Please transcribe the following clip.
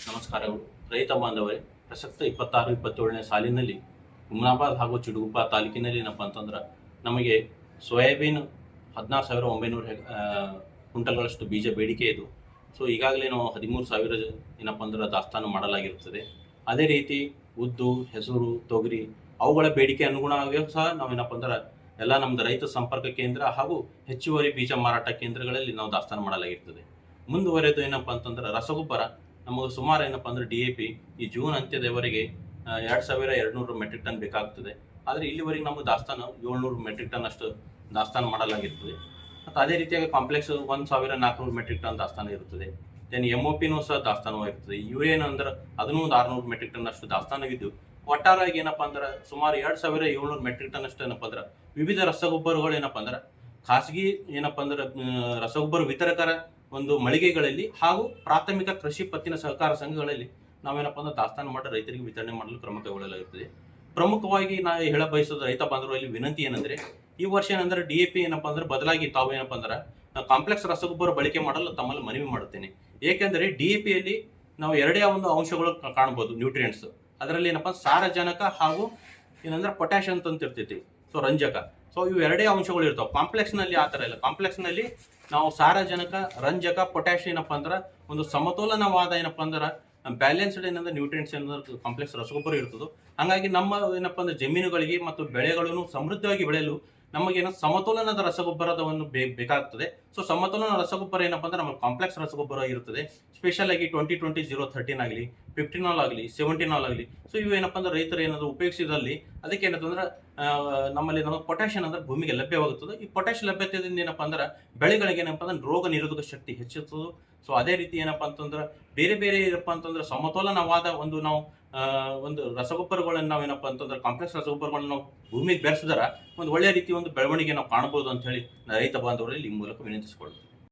ನಮಸ್ಕಾರಗಳು. ರೈತ ಬಾಂಧವರೇ, ಪ್ರಸಕ್ತ 26-27ನೇ ಸಾಲಿನಲ್ಲಿ ಹುಮನಾಬಾದ್ ಹಾಗೂ ಚಿಡುಗುಪ್ಪ ತಾಲೂಕಿನಲ್ಲಿ ಏನಪ್ಪ ಅಂತಂದ್ರೆ ನಮಗೆ ಸೋಯಾಬೀನ್ 16,900 ಕ್ವಿಂಟಲ್ಗಳಷ್ಟು ಬೀಜ ಬೇಡಿಕೆ ಇದು. ಸೊ ಈಗಾಗಲೇ ನಾವು 13,000 ಏನಪ್ಪ ಅಂದ್ರೆ ದಾಸ್ತಾನು ಮಾಡಲಾಗಿರುತ್ತದೆ. ಅದೇ ರೀತಿ ಉದ್ದು, ಹೆಸರು, ತೊಗರಿ ಅವುಗಳ ಬೇಡಿಕೆ ಅನುಗುಣವಾಗಿ ಸಹ ನಾವೇನಪ್ಪ ಅಂದ್ರೆ ಎಲ್ಲ ನಮ್ಮದು ರೈತ ಸಂಪರ್ಕ ಕೇಂದ್ರ ಹಾಗೂ ಹೆಚ್ಚುವರಿ ಬೀಜ ಮಾರಾಟ ಕೇಂದ್ರಗಳಲ್ಲಿ ನಾವು ದಾಸ್ತಾನು ಮಾಡಲಾಗಿರ್ತದೆ. ಮುಂದುವರೆದು ಏನಪ್ಪ ಅಂತಂದ್ರೆ ರಸಗೊಬ್ಬರ ನಮಗೆ ಸುಮಾರು ಏನಪ್ಪ ಅಂದ್ರೆ DAP ಈ ಜೂನ್ ಅಂತ್ಯದವರೆಗೆ 2,200 ಮೆಟ್ರಿಕ್ ಟನ್ ಬೇಕಾಗ್ತದೆ. ಆದರೆ ಇಲ್ಲಿವರೆಗೆ ನಮಗೆ ದಾಸ್ತಾನು 700 ಮೆಟ್ರಿಕ್ ಟನ್ ಅಷ್ಟು ದಾಸ್ತಾನು ಮಾಡಲಾಗಿರ್ತದೆ. ಮತ್ತು ಅದೇ ರೀತಿಯಾಗಿ ಕಾಂಪ್ಲೆಕ್ಸ್ 1,400 ಮೆಟ್ರಿಕ್ ಟನ್ ದಾಸ್ತಾನು ಇರುತ್ತದೆ. ದೆನ್ MOPನೂ ಸಹ ದಾಸ್ತಾನು ಇರ್ತದೆ. ಯೂರಿಯನ್ ಅಂದ್ರೆ ಅದನ್ನೂ ಒಂದು 600 ಮೆಟ್ರಿಕ್ ಟನ್ ಅಷ್ಟು ದಾಸ್ತಾನಾಗಿದ್ದು ಒಟ್ಟಾರೆಯಾಗಿ ಏನಪ್ಪ ಅಂದ್ರೆ ಸುಮಾರು 2,700 ಮೆಟ್ರಿಕ್ ಟನ್ ಅಷ್ಟು ಏನಪ್ಪ ಅಂದ್ರೆ ವಿವಿಧ ರಸಗೊಬ್ಬರಗಳು ಏನಪ್ಪ ಅಂದ್ರೆ ಖಾಸಗಿ ಏನಪ್ಪ ಅಂದ್ರೆ ರಸಗೊಬ್ಬರ ವಿತರಕರ ಒಂದು ಮಳಿಗೆಗಳಲ್ಲಿ ಹಾಗೂ ಪ್ರಾಥಮಿಕ ಕೃಷಿ ಪತ್ತಿನ ಸಹಕಾರ ಸಂಘಗಳಲ್ಲಿ ನಾವೇನಪ್ಪ ಅಂದ್ರೆ ದಾಸ್ತಾನು ಮಾಡಿ ರೈತರಿಗೆ ವಿತರಣೆ ಮಾಡಲು ಕ್ರಮ ಕೈಗೊಳ್ಳಲಾಗುತ್ತದೆ. ಪ್ರಮುಖವಾಗಿ ನಾ ಹೇಳ ಬಯಸೋದು ರೈತ ಬಾಂಧವರಲ್ಲಿ ವಿನಂತಿ ಏನಂದ್ರೆ ಈ ವರ್ಷ ಏನಂದ್ರೆ DAP ಏನಪ್ಪ ಅಂದ್ರೆ ಬದಲಾಗಿ ತಾವು ಏನಪ್ಪ ಅಂದ್ರೆ ಕಾಂಪ್ಲೆಕ್ಸ್ ರಸಗೊಬ್ಬರ ಬಳಕೆ ಮಾಡಲು ತಮ್ಮಲ್ಲಿ ಮನವಿ ಮಾಡುತ್ತೇನೆ. ಏಕೆಂದರೆ DAPಯಲ್ಲಿ ನಾವು ಎರಡೇ ಒಂದು ಅಂಶಗಳು ಕಾಣಬಹುದು, ನ್ಯೂಟ್ರಿಯೆಂಟ್ಸ್. ಅದರಲ್ಲಿ ಏನಪ್ಪ ಸಾರಜನಕ ಹಾಗೂ ಏನಂದ್ರೆ ಪೊಟ್ಯಾಶ್ ಅಂತ ಇರ್ತೈತಿ, ಸೊ ರಂಜಕ. ಸೊ ಇವು ಎರಡೇ ಅಂಶಗಳು ಇರ್ತಾವೆ. ಕಾಂಪ್ಲೆಕ್ಸ್ನಲ್ಲಿ ಆ ಥರ ಇಲ್ಲ. ಕಾಂಪ್ಲೆಕ್ಸ್ನಲ್ಲಿ ನಾವು ಸಾರಜನಕ, ರಂಜಕ, ಪೊಟ್ಯಾಶ್ ಏನಪ್ಪ ಅಂದ್ರೆ ಒಂದು ಸಮತೋಲನವಾದ ಏನಪ್ಪ ಅಂದ್ರೆ ಬ್ಯಾಲೆನ್ಸ್ಡ್ ಏನಂದ್ರೆ ನ್ಯೂಟ್ರಿಯೆಂಟ್ಸ್ ಏನಾದ್ರು ಕಾಂಪ್ಲೆಕ್ಸ್ ರಸಗೊಬ್ಬರ ಇರ್ತದೋ. ಹಾಗಾಗಿ ನಮ್ಮ ಏನಪ್ಪ ಅಂದ್ರೆ ಜಮೀನುಗಳಿಗೆ ಮತ್ತು ಬೆಳೆಗಳನ್ನು ಸಮೃದ್ಧವಾಗಿ ಬೆಳೆಯಲು ನಮಗೇನೋ ಸಮತೋಲನದ ರಸಗೊಬ್ಬರದ ಒಂದು ಬೇಕಾಗ್ತದೆ. ಸೊ ಸಮತೋಲನ ರಸಗೊಬ್ಬರ ಏನಪ್ಪ ಅಂದ್ರೆ ನಮ್ಮ ಕಾಂಪ್ಲೆಕ್ಸ್ ರಸಗೊಬ್ಬರ ಇರುತ್ತದೆ. ಸ್ಪೆಷಲ್ ಆಗಿ 20-20-0-13 ಆಗಲಿ, 15 ಆಗಲಿ, 17 ಆಗಲಿ. ಸೊ ಇವು ಏನಪ್ಪ ಅಂದ್ರೆ ರೈತರು ಏನಾದ್ರು ಉಪಯೋಗಿಸಿದಲ್ಲಿ ಅದಕ್ಕೆ ಏನಂತಂದ್ರೆ ನಮ್ಮಲ್ಲಿ ನಾವು ಪೊಟ್ಯಾಶ್ ಅಂದ್ರೆ ಭೂಮಿಗೆ ಲಭ್ಯವಾಗುತ್ತದೆ. ಈ ಪೊಟ್ಯಾಶ್ ಲಭ್ಯತೆಯಿಂದ ಏನಪ್ಪ ಅಂದ್ರೆ ಬೆಳೆಗಳಿಗೆ ಏನಪ್ಪ ಅಂದ್ರೆ ರೋಗ ನಿರೋಧಕ ಶಕ್ತಿ ಹೆಚ್ಚುತ್ತದೆ. ಸೊ ಅದೇ ರೀತಿ ಏನಪ್ಪ ಅಂತಂದ್ರೆ ಬೇರೆ ಬೇರೆ ಏನಪ್ಪ ಅಂತಂದ್ರೆ ಸಮತೋಲನವಾದ ಒಂದು ನಾವು ಒಂದು ರಸಗೊಬ್ಬರಗಳನ್ನು ನಾವೇನಪ್ಪ ಅಂತಂದ್ರೆ ಕಾಂಪ್ಲೆಕ್ಸ್ ರಸಗೊಬ್ಬರಗಳನ್ನ ನಾವು ಭೂಮಿಗೆ ಬೆರೆಸಿದ್ರೆ ಒಂದು ಒಳ್ಳೆಯ ರೀತಿ ಒಂದು ಬೆಳವಣಿಗೆ ನಾವು ಕಾಣಬಹುದು ಅಂತ ಹೇಳಿ ರೈತ ಬಾಂಧವರಲ್ಲಿ ಈ ಮೂಲಕ ವಿನಂತಿಸಿಕೊಳ್ಳುತ್ತೇವೆ.